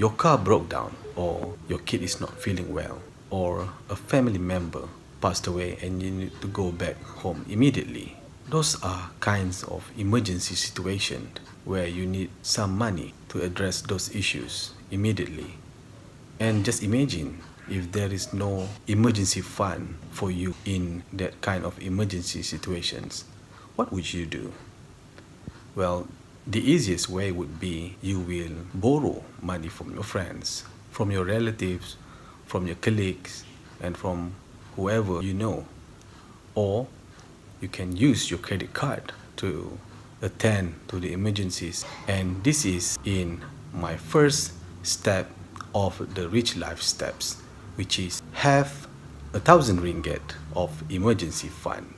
your car broke down, or your kid is not feeling well, or a family member passed away and you need to go back home immediately. Those are kinds of emergency situations where you need some money to address those issues immediately. And just imagine if there is no emergency fund for you in that kind of emergency situations, what would you do? Well, the easiest way would be you will borrow money from your friends, from your relatives, from your colleagues, and from whoever you know. Or you can use your credit card to attend to the emergencies. And this is in my first step of the Rich Life steps, which is have 1,000 ringgit of emergency fund.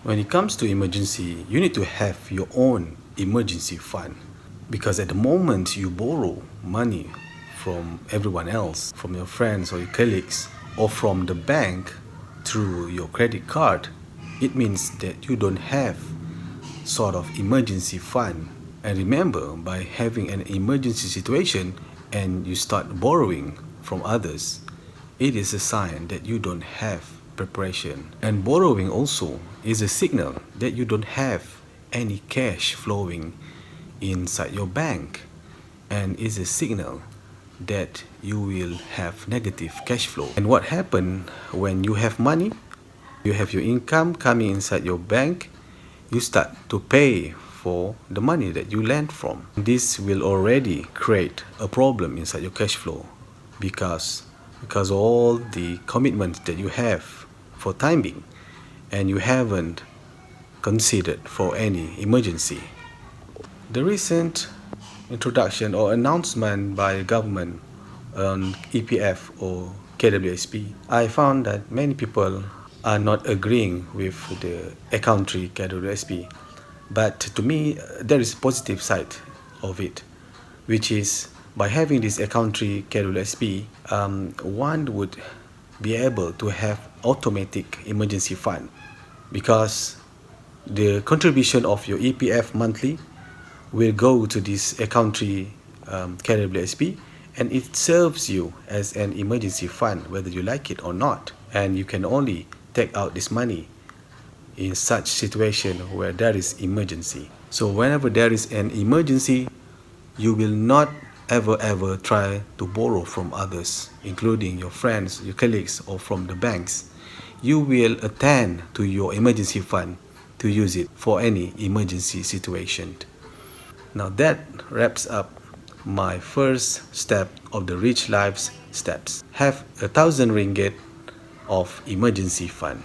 When it comes to emergency, you need to have your own emergency fund, because at the moment you borrow money from everyone else, from your friends or your colleagues, or from the bank through your credit card, it means that you don't have sort of emergency fund. And remember, by having an emergency situation and you start borrowing from others, it is a sign that you don't have preparation. And borrowing also is a signal that you don't have any cash flowing inside your bank, and is a signal that you will have negative cash flow. And what happens when you have money? You have your income coming inside your bank, you start to pay for the money that you lent from. This will already create a problem inside your cash flow, because all the commitments that you have for time being, and you haven't considered for any emergency. The recent introduction or announcement by the government on EPF or KWSP, I found that many people are not agreeing with the account tree KWSP. But to me, there is a positive side of it, which is by having this account tree KWSP, one would be able to have automatic emergency fund, because the contribution of your EPF monthly will go to this account tree KWSP, and it serves you as an emergency fund whether you like it or not. And you can only take out this money in such situation where there is emergency. So whenever there is an emergency, you will not ever try to borrow from others, including your friends, your colleagues, or from the banks. You will attend to your emergency fund to use it for any emergency situation. Now that wraps up my first step of the Rich Lives steps. Have 1,000 ringgit of emergency fund.